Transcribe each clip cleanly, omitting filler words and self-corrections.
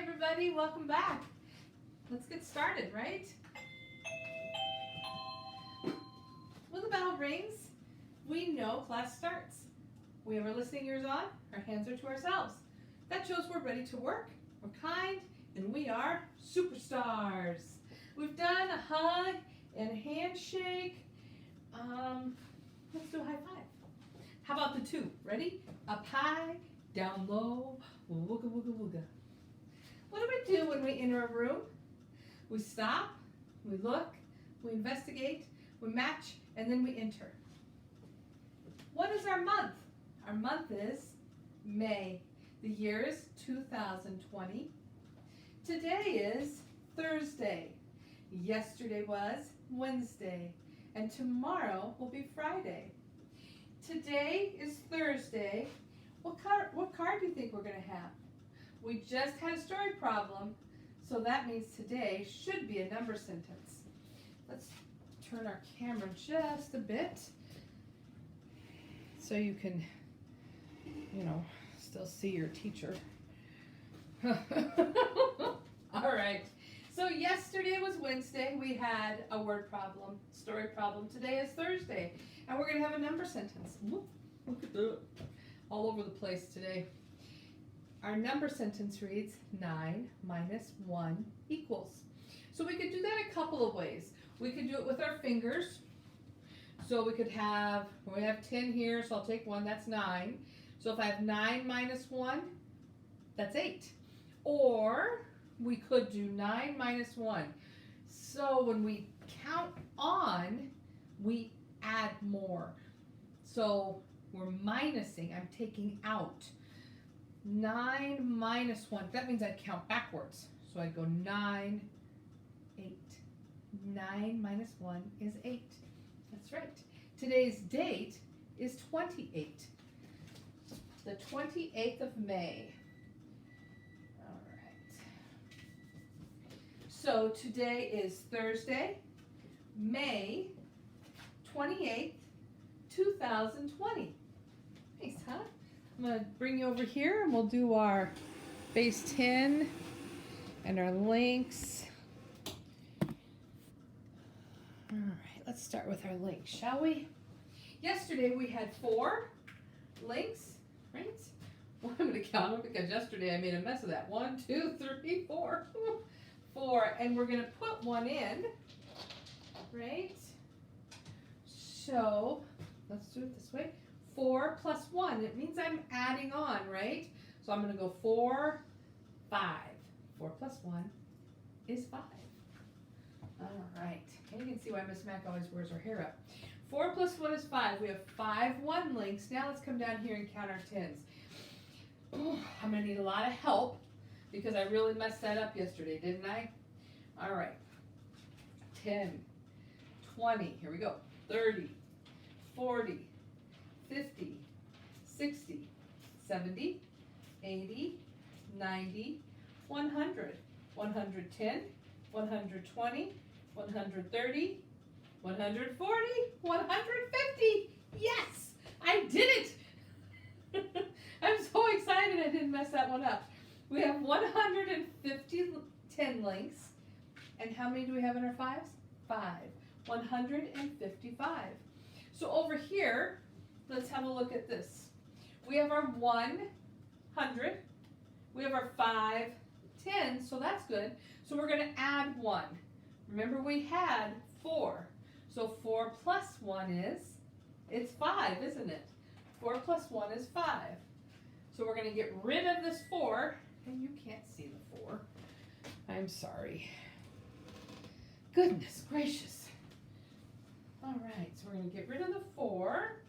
everybody, welcome back. Let's get started, right? When the bell rings, we know class starts. We have our listening ears on, our hands are to ourselves. That shows we're ready to work, we're kind, and we are superstars. We've done a hug and a handshake. Let's do a high five. How about the two? Ready? Up high, down low, wooga wooga wooga. What do we do when we enter a room? We stop, we look, we investigate, we match, and then we enter. What is our month? Our month is May. The year is 2020. Today is Thursday. Yesterday was Wednesday. And tomorrow will be Friday. Today is Thursday. What card do you think we're going to have? We just had a story problem, so that means today should be a number sentence. Let's turn our camera just a bit so you can, still see your teacher. All right. So yesterday was Wednesday. We had a word problem, story problem. Today is Thursday, and we're going to have a number sentence. Look at that. All over the place today. Our number sentence reads 9 minus 1 equals. So we could do that a couple of ways. We could do it with our fingers. So we have 10 here, so I'll take 1, that's 9. So if I have 9 minus 1, that's 8. Or we could do 9 minus 1. So when we count on, we add more. So we're minusing, I'm taking out. 9 minus 1, that means I'd count backwards. So I'd go 9, 8. 9 minus 1 is 8. That's right. Today's date is 28. The 28th of May. All right. So today is Thursday, May 28th, 2020. Nice, huh? I'm going to bring you over here and we'll do our base 10 and our links. All right, let's start with our links, shall we? Yesterday we had 4 links, right? Well, I'm going to count them because yesterday I made a mess of that. 1, 2, 3, 4. 4, and we're going to put 1 in, right? So let's do it this way. 4 plus 1, it means I'm adding on, right? So I'm going to go 4, 5. 4 plus 1 is 5. All right. And you can see why Miss Mac always wears her hair up. 4 plus 1 is 5. We have 5 1 links. Now let's come down here and count our 10s. Ooh, I'm going to need a lot of help because I really messed that up yesterday, didn't I? All right. 10, 20, here we go. 30, 40, 50, 60, 70, 80, 90, 100, 110, 120, 130, 140, 150. Yes, I did it. I'm so excited I didn't mess that one up. We have 150 10 links. And how many do we have in our 5s? 5. 155. So over here, let's have a look at this. We have our 100. We have our 5 10, so that's good. So we're going to add 1. Remember we had 4. So 4 plus 1 is, it's 5, isn't it? 4 plus 1 is 5. So we're going to get rid of this 4, and you can't see the 4. I'm sorry. Goodness gracious. All right, so we're going to get rid of the 4,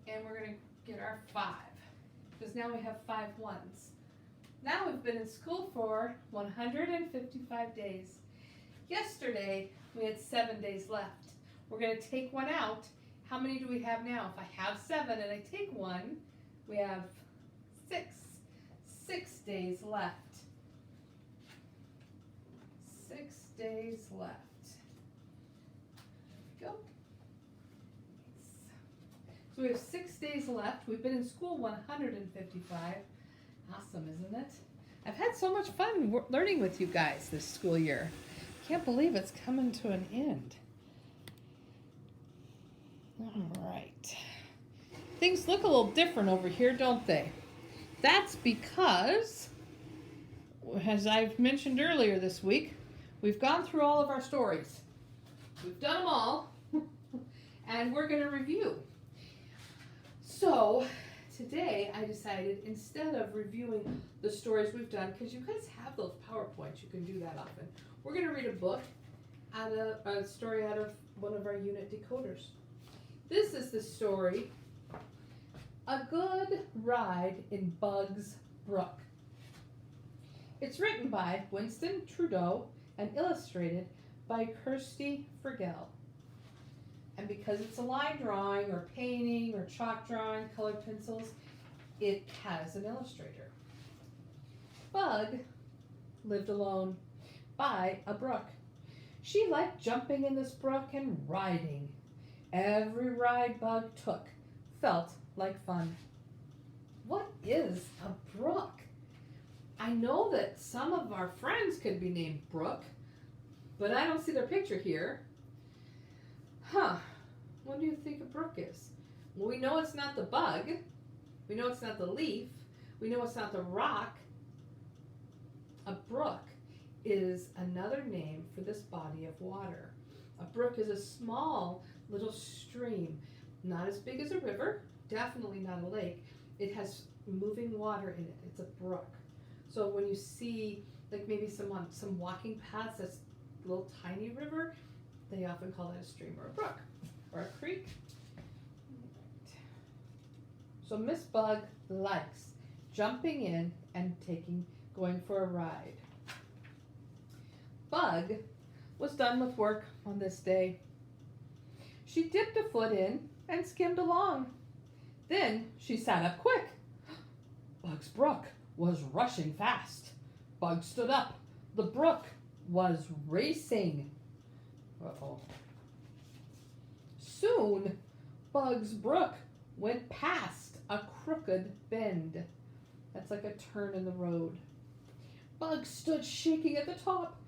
and we're going to get our 5, because now we have 5 1s. Now we've been in school for 155 days. Yesterday, we had 7 days left. We're going to take 1 out. How many do we have now? If I have 7 and I take 1, we have 6. 6 days left. 6 days left. There we go. So we have 6 days left. We've been in school 155. Awesome, isn't it? I've had so much fun learning with you guys this school year. Can't believe it's coming to an end. All right. Things look a little different over here, don't they? That's because, as I've mentioned earlier this week, we've gone through all of our stories. We've done them all, and we're going to review. So, today I decided instead of reviewing the stories we've done, because you guys have those PowerPoints, you can do that often, we're going to read a book, a story out of one of our unit decoders. This is the story, A Good Ride in Bugs Brook. It's written by Winston Trudeau and illustrated by Kirsty Fergel. And because it's a line drawing or painting or chalk drawing, colored pencils, it has an illustrator. Bug lived alone by a brook. She liked jumping in this brook and riding. Every ride Bug took felt like fun. What is a brook? I know that some of our friends could be named Brooke, but I don't see their picture here. What do you think a brook is? Well, we know it's not the bug. We know it's not the leaf. We know it's not the rock. A brook is another name for this body of water. A brook is a small little stream, not as big as a river, definitely not a lake. It has moving water in it. It's a brook. So when you see like maybe some walking paths that's a little tiny river, they often call that a stream or a brook or a creek. So Miss Bug likes jumping in and going for a ride. Bug was done with work on this day. She dipped a foot in and skimmed along. Then she sat up quick. Bug's brook was rushing fast. Bug stood up. The brook was racing. Uh-oh. Soon, Bug's brook went past a crooked bend. That's like a turn in the road. Bug stood shaking at the top.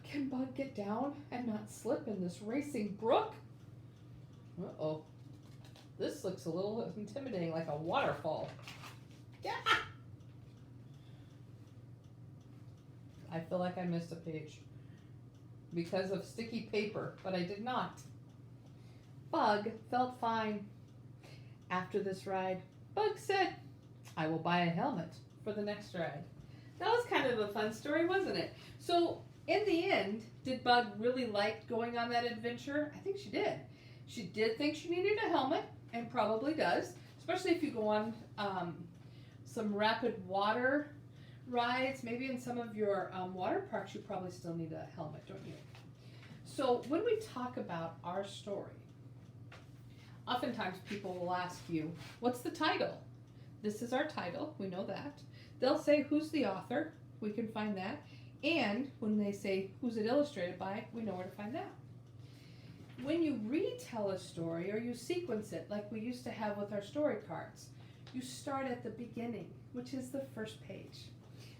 Can Bug get down and not slip in this racing brook? Uh-oh. This looks a little intimidating, like a waterfall. Yeah! I feel like I missed a page because of sticky paper, but I did not. Bug felt fine. After this ride, Bug said, I will buy a helmet for the next ride. That was kind of a fun story, wasn't it? So, in the end, did Bug really like going on that adventure? I think she did. She did think she needed a helmet, and probably does, especially if you go on some rapid water rides. Maybe in some of your water parks, you probably still need a helmet, don't you? So when we talk about our story, oftentimes people will ask you, what's the title? This is our title, we know that. They'll say, who's the author? We can find that. And when they say, who's it illustrated by? We know where to find that. When you retell a story or you sequence it like we used to have with our story cards, you start at the beginning, which is the first page.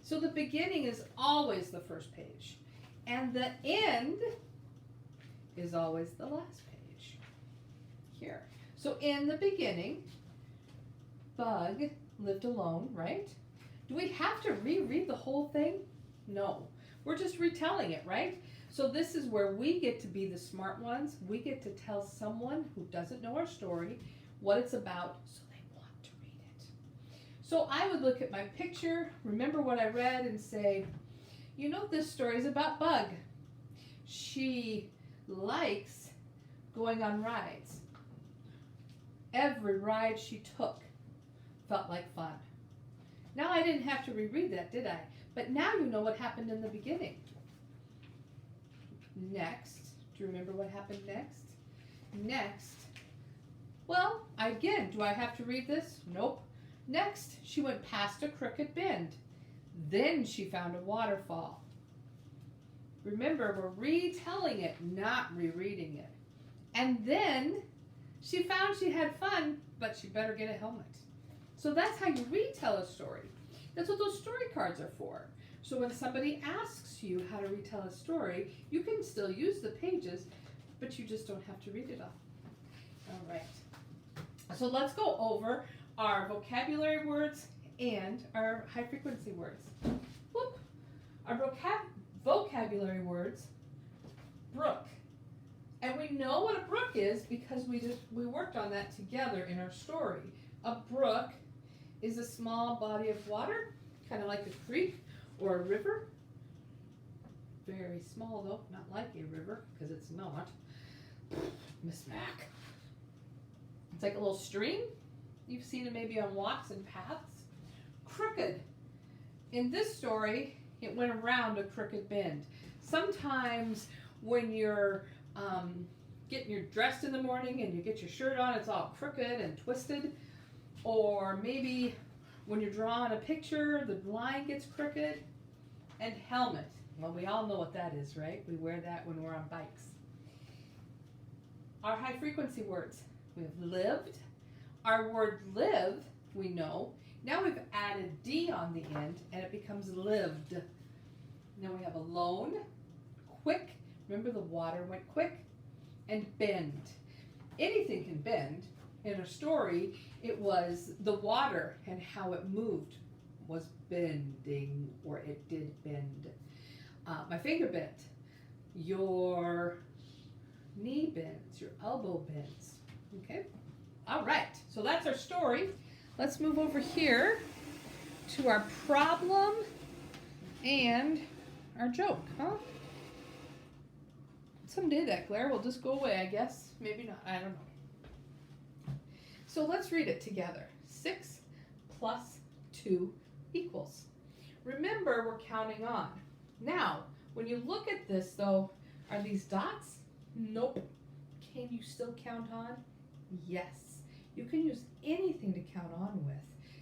So the beginning is always the first page, and the end is always the last page. Here. So in the beginning, Bug lived alone, right? Do we have to reread the whole thing? No. We're just retelling it, right? So this is where we get to be the smart ones. We get to tell someone who doesn't know our story what it's about so they want to read it. So I would look at my picture, remember what I read, and say, you know, this story is about Bug. She likes going on rides. Every ride she took felt like fun. Now I didn't have to reread that, did I? But now you know what happened in the beginning. Next, do you remember what happened next? Next, well, again, do I have to read this? Nope. Next, she went past a crooked bend. Then she found a waterfall. Remember, we're retelling it, not rereading it. And then she found she had fun, but she better get a helmet. So that's how you retell a story. That's what those story cards are for. So when somebody asks you how to retell a story, you can still use the pages, but you just don't have to read it all. All right. So let's go over our vocabulary words and our high frequency words. Whoop. Our vocabulary words, brook. And we know what a brook is because we worked on that together in our story. A brook is a small body of water, kind of like a creek or a river. Very small though, not like a river, because it's not. Miss Mac. It's like a little stream. You've seen it maybe on walks and paths. Crooked. In this story, it went around a crooked bend. Sometimes when you're dressed in the morning and you get your shirt on, it's all crooked and twisted. Or maybe when you're drawing a picture, the line gets crooked. And helmet. Well, we all know what that is, right? We wear that when we're on bikes. Our high frequency words. We have lived. Our word live, we know. Now we've added D on the end and it becomes lived. Then we have alone, quick. Remember the water went quick? And bend. Anything can bend. In a story, it was the water and how it moved was bending, or it did bend. My finger bent. Your knee bends. Your elbow bends. Okay? All right. So that's our story. Let's move over here to our problem and our joke, huh? Someday that glare will just go away, I guess. Maybe not. I don't know. So let's read it together. 6 plus 2 equals. Remember, we're counting on. Now, when you look at this, though, are these dots? Nope. Can you still count on? Yes. You can use anything to count on with.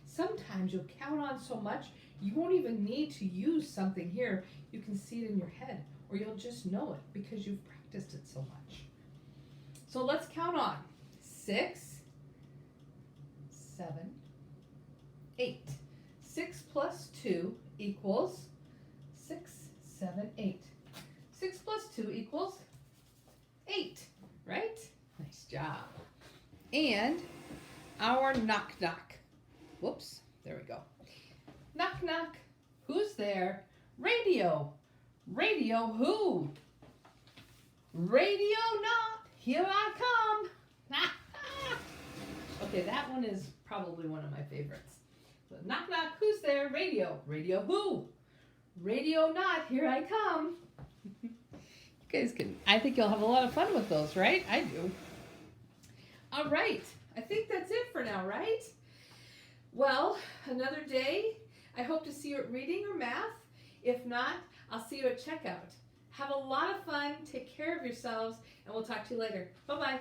Sometimes you'll count on so much, you won't even need to use something here. You can see it in your head, or you'll just know it because you've practiced it so much. So let's count on. 6, 7, 8. 6 plus 2 equals 6, 7, 8. 6 plus 2 equals 8, right? Nice job. And our knock knock. Whoops, there we go. Knock knock. Who's there? Radio. Radio who? Radio not. Here I come. Okay, that one is probably one of my favorites. So, knock knock, who's there? Radio. Radio who? Radio not, here I come. You guys can, I think you'll have a lot of fun with those, right? I do. All right, I think that's it for now, right? Well, another day. I hope to see you at reading or math. If not, I'll see you at checkout. Have a lot of fun, take care of yourselves, and we'll talk to you later. Bye-bye.